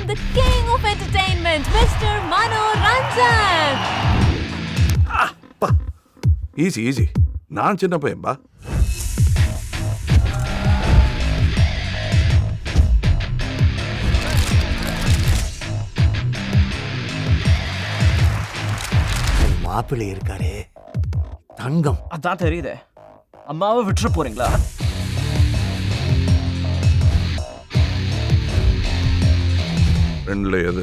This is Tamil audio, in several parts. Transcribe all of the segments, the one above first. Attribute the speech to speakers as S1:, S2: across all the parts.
S1: the king of entertainment, Mr. Mano Ranjan.
S2: Easy நான் சின்ன பையன்பா.
S3: மாப்பிள்ளை இருக்காரே தங்கம்.
S4: அதான் தெரியுதே. அம்மாவை விட்டுற போறீங்களா?
S2: ரெண்டுல எது?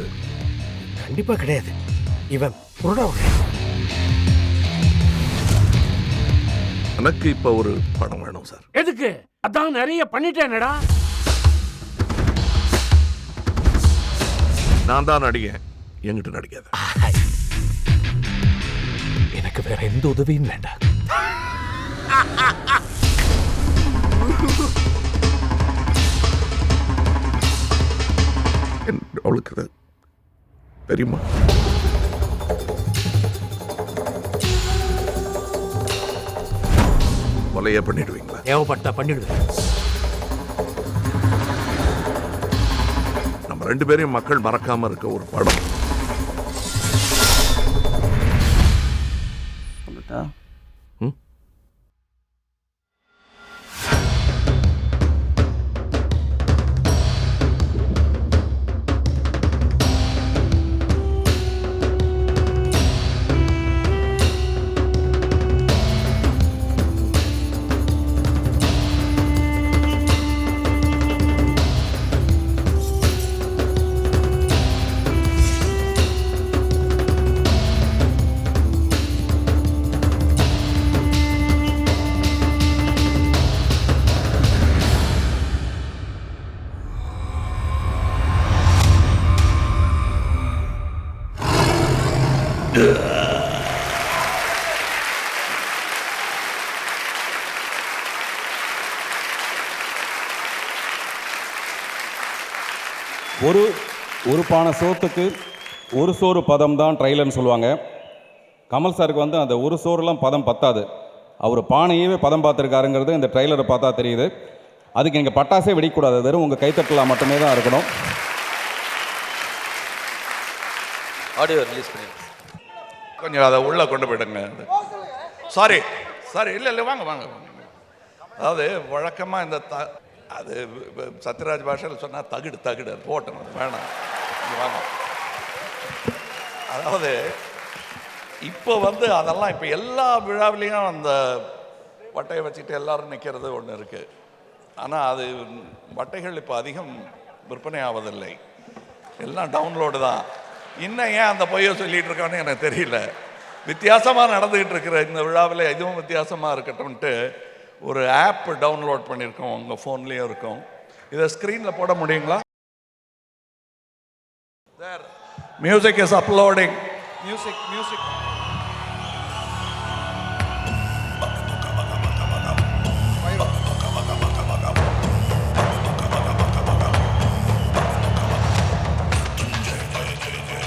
S3: கண்டிப்பா கிடையாது. இவன் புருடா.
S2: எனக்கு இப்ப ஒரு படம் வேணும் சார்.
S5: எதுக்கு? அதான் நிறைய பண்ணிட்டேனடா.
S2: நான் தான் நடிகேன், என்கிட்ட நடிக்காத.
S3: எனக்கு வேற எந்த உதவியும் வேண்டாம்.
S2: அவளுக்கு தெரியுமா? கொலையே பண்ணிடுவீங்களா?
S3: தேவைப்பட்டா பண்ணிடுவேன்.
S2: நம்ம ரெண்டு பேரையும் மக்கள் மறக்காம இருக்க ஒரு படம்.
S6: ஒரு பானை சோத்துக்கு ஒரு சோறு பதம் தான் ட்ரைலர்னு சொல்லுவாங்க. கமல் சாருக்கு வந்து அந்த ஒரு சோறுலாம் பதம் பத்தாது. அவர் பானையவே பதம் பார்த்துருக்காருங்கிறது இந்த ட்ரைலரை பார்த்தா தெரியுது. அதுக்கு நீங்கள் பட்டாசே வெடிக்கூடாது, வெறும் உங்கள் கைத்தட்டலாம் மட்டுமே தான் இருக்கணும்.
S7: ஆடியோ ரிலீஸ் பண்ணிடுங்க.
S2: கொஞ்சம் அதை உள்ளே கொண்டு போயிடுங்க. சாரி இல்லை வாங்க. அதாவது வழக்கமாக இந்த அது சத்யராஜ் பாஷையில் சொன்னால் தகுடு அது போட்டணும், வேணாம் வாங்க. அதாவது இப்போ வந்து அதெல்லாம் இப்போ எல்லா விழாவிலையும் அந்த வட்டையை வச்சுட்டு எல்லாரும் நிற்கிறது ஒன்று இருக்குது. ஆனால் அது வட்டைகள் இப்போ அதிகம் விற்பனை ஆவதில்லை, எல்லாம் டவுன்லோடு தான். இன்னும் ஏன் அந்த பொய்யை சொல்லிகிட்டு இருக்கான்னு எனக்கு தெரியல. வித்தியாசமாக நடந்துக்கிட்டு இருக்கிற இந்த விழாவில் இதுவும் வித்தியாசமாக இருக்கட்டும்ன்ட்டு ஒரு ஆப் டவுன்லோட் பண்ணியிருக்கோம், உங்கள் ஃபோன்லேயும் இருக்கும். இதை ஸ்க்ரீனில் போட முடியுங்களா? Music is uploading. Music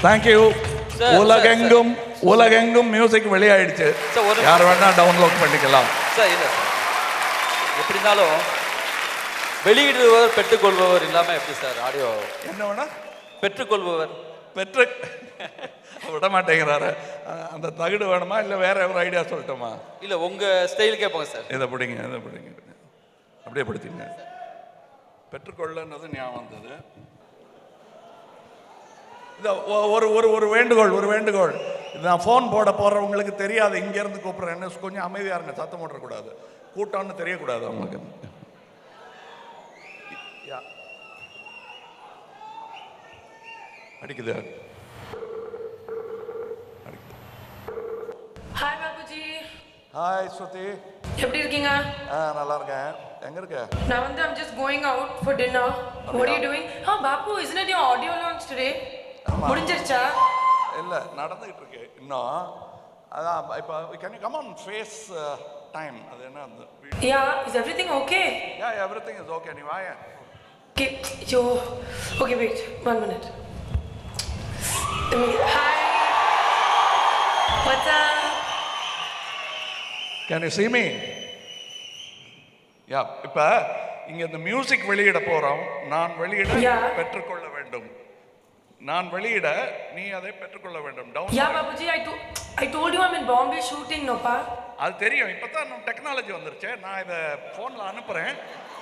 S2: thank you. உலகெங்கும் மியூசிக் வெளியாயிடுச்சு, யார் வேணா டவுன்லோட் பண்ணிக்கலாம்.
S7: சார் இல்லை சார், எப்படி இருந்தாலும் வெளியிடுபவர் பெற்றுக்கொள்பவர் இல்லாமல் எப்படி சார் ஆடியோ?
S2: என்ன வேணா
S7: பெற்றுக்கொள்பவர்
S2: விட மாட்டேங்கிறாரு. அந்த தகுடு வேணுமா இல்லை வேற ஒரு ஐடியா சொல்லட்டுமா?
S7: இல்லை உங்கள் ஸ்டைலுக்கே போங்க சார்.
S2: இதை பிடிங்க அப்படியே படுத்திங்க. பெற்றுக்கொள்ளன்றது ஞாபகம் வந்தது. இந்த ஒரு வேண்டுகோள். நான் ஃபோன் போட போகிறவங்களுக்கு தெரியாது, இங்கேருந்து கூப்பிட்றேன்னு கொஞ்சம் அமைதியாக இருங்க, சத்தம் போடக்கூடாது, கூட்டம்னு தெரியக்கூடாது அவங்களுக்கு. அடிக்குது.
S8: ஹாய் பாபுஜி.
S2: ஹாய் ஸ்ருதி,
S8: எப்படி இருக்கீங்க?
S2: நல்லா இருக்கேன். எங்க இருக்க?
S8: நான் வந்து I'm just going out for dinner. What are you doing? Babu, isn't it your audio launch today? முடிஞ்சிருச்சா?
S2: இல்ல, நடந்துகிட்டு இருக்கு இன்னும். அதான் இப்போ can you come on face time? அது என்ன அந்த?
S8: Yeah, is everything okay?
S2: Yeah, everything is okay. நீ வாங்க.
S8: Okay, okay, wait, 1 minute. Hi. What's up?
S2: Can you see me? Yeah, இப்போ இங்க இந்த மியூசிக் வெளியிட போறோம். நான் வெளியிட பெற்றுக்கொள்ள வேண்டும். நான் வெளியிட நீ அதை பெற்றுக்கொள்ள வேண்டும்.
S8: Yeah, Babuji, I told you I'm in Bombay shooting, no pa.
S2: அது தெரியும். இப்போ தான் டெக்னாலஜி வந்துருச்சு. நான் இதை ஃபோனில் அனுப்புகிறேன்,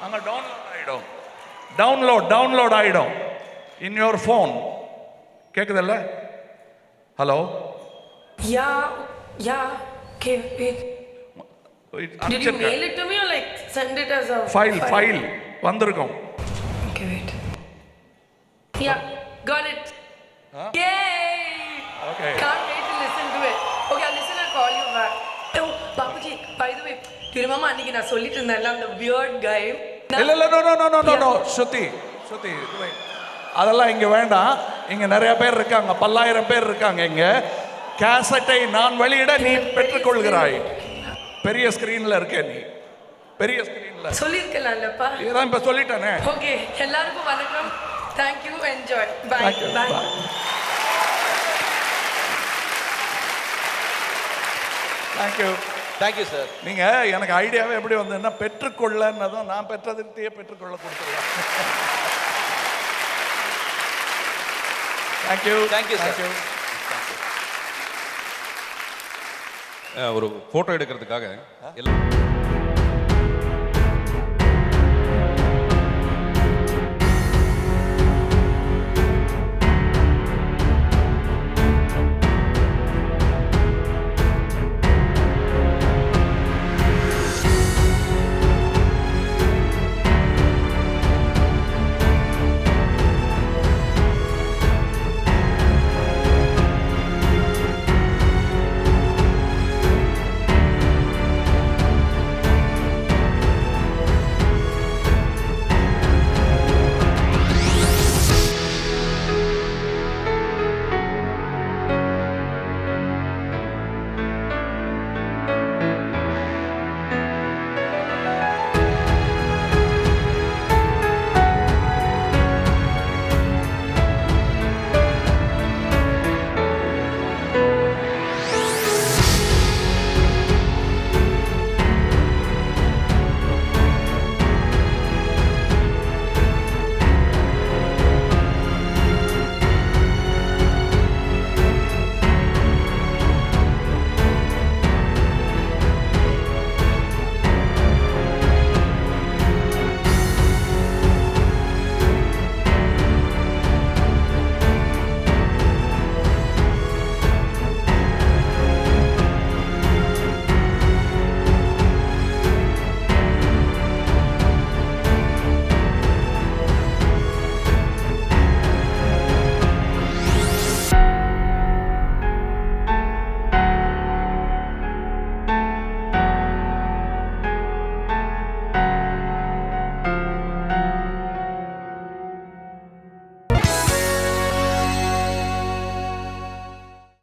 S2: அங்கே டவுன்லோட் ஆகிடும் இன் யோர் ஃபோன். கேட்குதல்ல? Hello?
S8: Yeah. Okay, wait. Did you mail it to me or like send it as a
S2: file வந்திருக்கும்.
S8: Okay, wait. Yeah, got it. Yay!
S2: Okay.
S8: Can't wait to listen to it. Okay, I'll listen and call you back. Oh, Babuji, by the way, do you remember அன்னைக்கு நான் சொல்லிட்டு இருந்தேன்ல அந்த weird guy?
S2: இல்ல நோ ஸ்ருதி அதெல்லாம் இங்க வேண்டாம். இங்க நிறைய பேர் இருக்காங்க, பல்லாயிரம் பேர் இருக்காங்க. இங்க கேசட்டை நான் வெளியிட நீ பெற்றுக்கொள்கிறாய். பெரிய ஸ்கிரீன்ல இருக்க நீ, பெரிய ஸ்கிரீன்ல
S8: சொல்லிருக்கலாம்லப்பா.
S2: இதான் இப்ப சொல்லிட்டேனே.
S8: ஓகே, எல்லாருக்கும் வணக்கம். Thank you, enjoy. Bye. Bye.
S7: Thank you sir.
S2: நீங்க எனக்கு ஐடியாவே எப்படி வந்ததுன்னா பெற்றுக்கொள்ளன்னதும் நான் பெற்றதிர்த்தியே பெற்றுக்கொள்ள கொடுத்துருவேன்.
S7: Thank you sir.
S6: ஒரு ஃபோட்டோ எடுக்கிறதுக்காக எல்லாம்